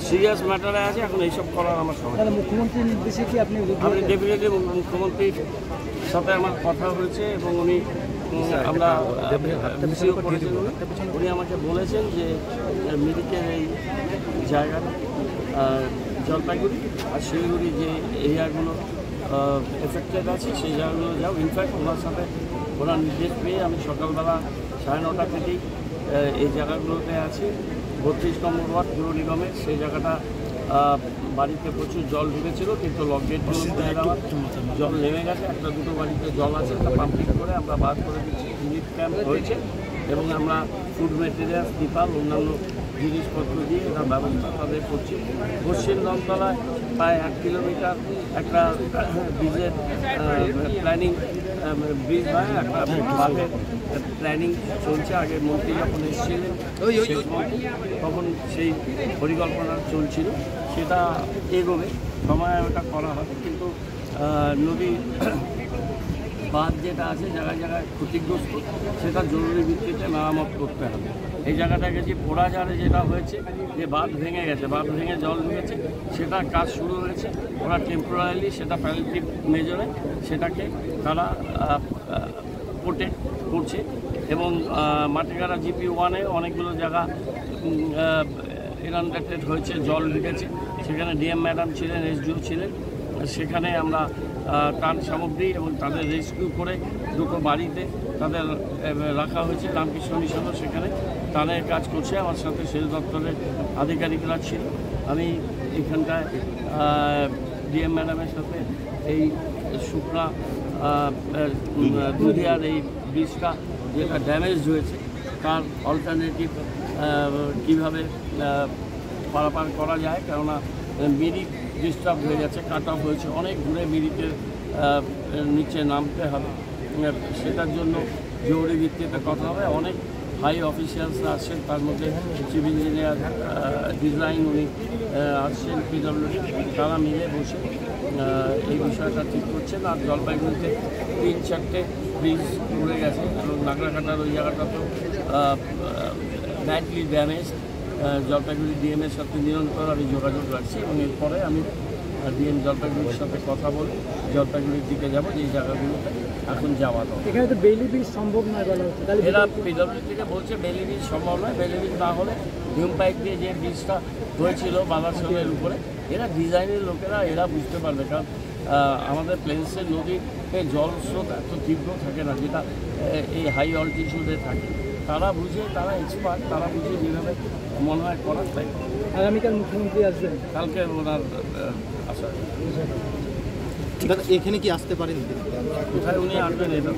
Serious ম্যাটারে আছে, এখন এইসব করার আমার সময়। মুখ্যমন্ত্রীর নির্দেশে কি আপনি ডেফিনেটলি মুখ্যমন্ত্রীর সাথে আমার কথা হয়েছে এবং উনি আমরা রিসিভ করেছেন। উনি আমাকে বলেছেন যে মিরিকের এই জায়গাটা জলপাইগুড়ি আর শিলিগুড়ি যে এরিয়াগুলো এফেক্টেড আছে সেই জায়গাগুলো যাও। ইনফ্যাক্ট ওনার সাথে ওনার নির্দেশ পেয়ে আমি সকালবেলা 9:30 থেকেই এই জায়গাগুলোতে আছি। 32 নম্বর ওয়ার্ড পুর নিগমের সেই জায়গাটা বাড়িতে প্রচুর জল ঢুকেছিল, কিন্তু লকগেটগুলো খুলে দেওয়া, জল নেমে গেছে। একটা দুটো বাড়িতে জল আছে, তা পাম্পিং করে আমরা বার করে দিচ্ছি। রিলিফ ক্যাম্প হয়েছে এবং আমরা ফুড মেটেরিয়াল, ত্রিপাল, অন্যান্য জিনিসপত্র দিয়ে এটা ব্যবস্থা তাদের করছি। পশ্চিম দমতলায় প্রায় 1 কিলোমিটার একটা ব্রিজের প্ল্যানিং, ব্রিজ নয় একটা বাঁধের প্ল্যানিং চলছে। আগে মন্ত্রী যখন এসেছিলেন তখন সেই পরিকল্পনা চলছিল, সেটা এগোবে, সময় ওটা করা হবে। কিন্তু নদী বাঁধ যেটা আছে জায়গায় জায়গায় ক্ষতিগ্রস্ত, সেটা জরুরি ভিত্তিতে মেরামত করতে হবে। এই জায়গাটা গেছি পোড়াঝাড়ে যেটা হয়েছে, যে বাঁধ ভেঙে গেছে, বাঁধ ভেঙে জল ঢুকেছে, সেটা কাজ শুরু হয়েছে। ওরা টেম্পোরারিলি সেটা প্যালেটিভ মেজরে সেটাকে তারা প্রোটেক্ট করছে। এবং মাটিগাড়া GP1-এ অনেকগুলো জায়গা ইনান্ডেটেড হয়েছে, জল ঢুকেছে। সেখানে ডিএম ম্যাডাম ছিলেন, SDO ছিলেন। সেখানে আমরা ত্রাণ সামগ্রী এবং তাদের রেস্কিউ করে দুটো বাড়িতে তাদের রাখা হয়েছে। রামকৃষ্ণ মিশনও সেখানে ত্রাণের কাজ করছে। আমার সাথে সেচ দপ্তরের আধিকারিকরা ছিল। আমি এখানটায় ডিএম ম্যাডামের সাথে এই শুকনা দুধিয়ার এই ব্রিজটা যেটা ড্যামেজ হয়েছে তার অল্টারনেটিভ কীভাবে পারাপার করা যায়, কেননা মিরিক ডিস্টার্ব হয়ে গেছে, কাট অফ হয়েছে, অনেক ঘুরে মিরিকের নিচে নামতে হবে। সেটার জন্য জরুরি ভিত্তিতে কথা হবে। অনেক হাই অফিসিয়ালসরা আসছেন, তার মধ্যে চিফ ইঞ্জিনিয়ার ডিজাইন উনি আসছেন, PWD, তারা মিলে বসে এই বিষয়টা ঠিক করছেন। আর জলপাইগুড়িতে 3-4টে ব্রিজ উড়ে গেছে এবং নাগরাকাটার ওই জায়গাটা তো ব্যাডলি ড্যামেজ। জলপাইগুড়ি ডিএমের সাথে নিরন্তর আমি যোগাযোগ রাখছি এবং এরপরে আমি ডিএম জলপাইগুড়ির সাথে কথা বলে জলপাইগুড়ির দিকে যাব, যে জায়গাগুলোতে এখন যাওয়া দরকার। এখানে তো বেইলি ব্রিজ সম্ভব নয় বলা হচ্ছে, এরা PWD থেকে বলছে বেইলি ব্রিজ সম্ভব নয়। বেইলি ব্রিজ না হলে হিউম পাইপ দিয়ে যে ব্রিজটা হয়েছিল বালাসনের উপরে, এরা ডিজাইনের লোকেরা এরা বুঝতে পারবে। কারণ আমাদের প্লেন্সের নদীতে জল স্রোত এত তীব্র থাকে না, যেটা এই হাই অল্টিটিউডে থাকে। তারা বুঝে, তারা এক্সপার্ট, তারা বুঝে যেভাবে মনে হয় করার তাই। আগামীকাল মুখ্যমন্ত্রী আসবেন, কালকে ওনার আশা। এখানে কি আসতে পারেন? কোথায় উনি আসবেন এটা